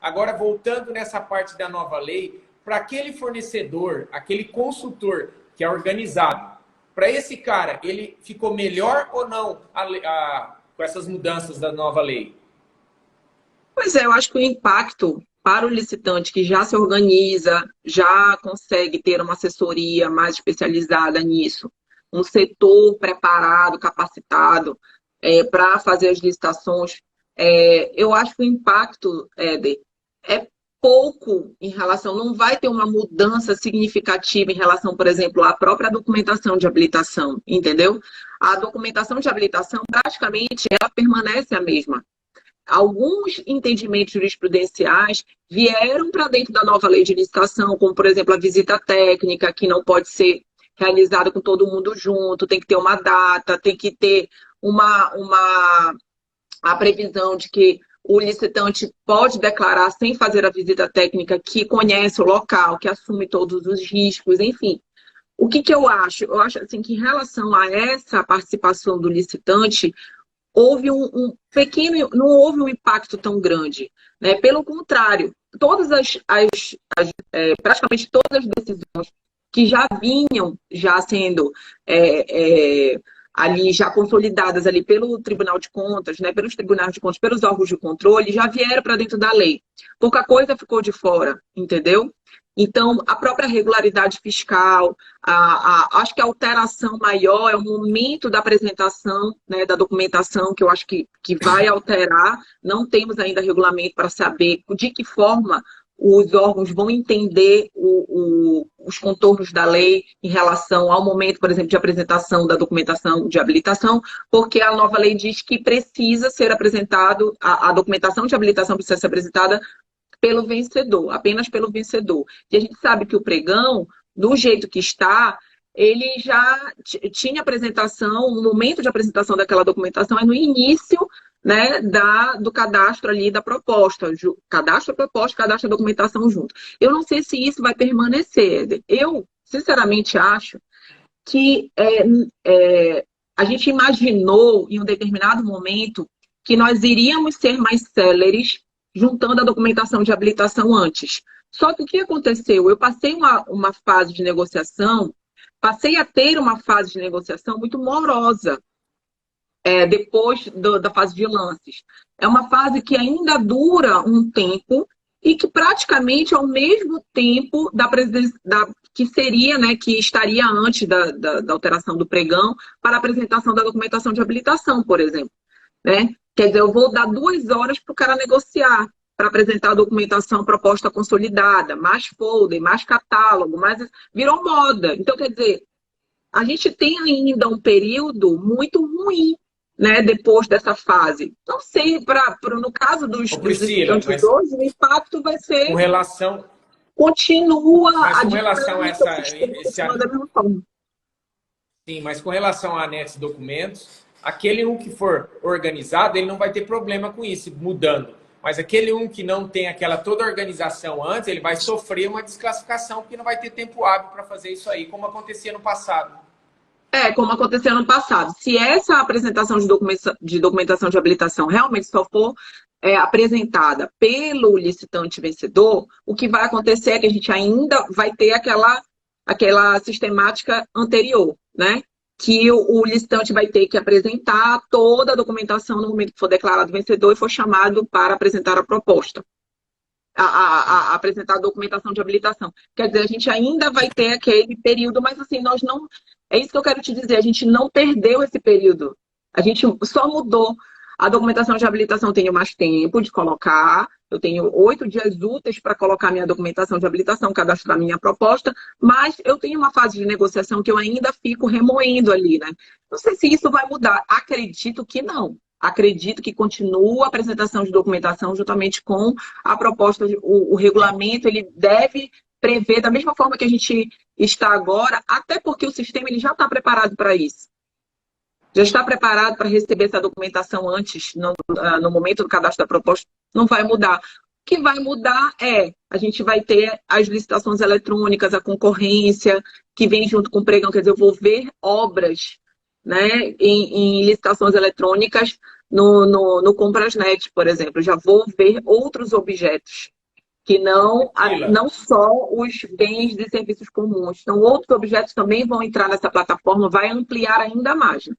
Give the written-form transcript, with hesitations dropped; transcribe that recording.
Agora, voltando nessa parte da nova lei, para aquele fornecedor, aquele consultor que é organizado, para esse cara, ele ficou melhor ou não com essas mudanças da nova lei? Pois é, eu acho que o impacto para o licitante que já se organiza, já consegue ter uma assessoria mais especializada nisso, um setor preparado, capacitado para fazer as licitações, eu acho que o impacto, Éder, é pouco em relação, não vai ter uma mudança significativa em relação, por exemplo, à própria documentação de habilitação, entendeu? A documentação de habilitação, praticamente, ela permanece a mesma. Alguns entendimentos jurisprudenciais vieram para dentro da nova lei de licitação, como, por exemplo, a visita técnica, que não pode ser realizada com todo mundo junto, tem que ter uma data, tem que ter a previsão de que o licitante pode declarar, sem fazer a visita técnica, que conhece o local, que assume todos os riscos, enfim. O que eu acho? Eu acho assim, que em relação a essa participação do licitante, houve um pequeno, não houve um impacto tão grande, né? Pelo contrário, praticamente todas as decisões que já vinham já sendo ali já consolidadas ali pelo Tribunal de Contas, né? Pelos tribunais de contas, pelos órgãos de controle, já vieram para dentro da lei. Pouca coisa ficou de fora, entendeu? Então, a própria regularidade fiscal, acho que a alteração maior é o momento da apresentação, né, da documentação, que eu acho que vai alterar. Não temos ainda regulamento para saber de que forma os órgãos vão entender os contornos da lei em relação ao momento, por exemplo, de apresentação da documentação de habilitação, porque a nova lei diz que precisa ser apresentado, a documentação de habilitação precisa ser apresentada pelo vencedor, apenas pelo vencedor. E a gente sabe que o pregão, do jeito que está, ele já tinha apresentação, o momento de apresentação daquela documentação é no início, né, do cadastro ali da proposta. Cadastro a proposta, cadastro a documentação junto. Eu não sei se isso vai permanecer. Eu, sinceramente, acho que a gente imaginou, em um determinado momento, que nós iríamos ser mais céleres juntando a documentação de habilitação antes. Só que o que aconteceu? Eu passei uma fase de negociação, passei a ter uma fase de negociação muito morosa depois da fase de lances. É uma fase que ainda dura um tempo e que praticamente ao mesmo tempo que seria, né, que estaria antes da alteração do pregão para a apresentação da documentação de habilitação, por exemplo. Né? Quer dizer, eu vou dar 2 horas para o cara negociar, para apresentar a documentação proposta consolidada, mais folder, mais catálogo, virou moda. Então, quer dizer, a gente tem ainda um período muito ruim, né, depois dessa fase. Não sei, no caso dos estudantes hoje, o impacto vai ser... Com relação... Continua mas com a relação a da mesma forma. Sim, mas com relação a anexo documentos, aquele que for organizado, ele não vai ter problema com isso, mudando. Mas aquele que não tem toda a organização antes, ele vai sofrer uma desclassificação, porque não vai ter tempo hábil para fazer isso aí, como acontecia no passado. Como aconteceu no passado. Se essa apresentação de documentação de habilitação realmente só for apresentada pelo licitante vencedor, o que vai acontecer é que a gente ainda vai ter aquela sistemática anterior, né? Que o licitante vai ter que apresentar toda a documentação no momento que for declarado vencedor e for chamado para apresentar a proposta, apresentar a documentação de habilitação. Quer dizer, a gente ainda vai ter aquele período, mas assim, nós não... É isso que eu quero te dizer, a gente não perdeu esse período. A gente só mudou. A documentação de habilitação eu tenho mais tempo de colocar, eu tenho 8 dias úteis para colocar minha documentação de habilitação, cadastrar minha proposta, mas eu tenho uma fase de negociação que eu ainda fico remoendo ali, né? Não sei se isso vai mudar. Acredito que não. Acredito que continua a apresentação de documentação juntamente com a proposta, o regulamento, ele deve prever da mesma forma que a gente está agora, até porque o sistema ele já está preparado para isso. Já está preparado para receber essa documentação antes, no momento do cadastro da proposta, não vai mudar. O que vai mudar a gente vai ter as licitações eletrônicas, a concorrência, que vem junto com o pregão, quer dizer, eu vou ver obras, né, em licitações eletrônicas no Comprasnet, por exemplo. Eu já vou ver outros objetos que não, Priscila, não só os bens e serviços comuns. Então, outros objetos também vão entrar nessa plataforma, vai ampliar ainda mais.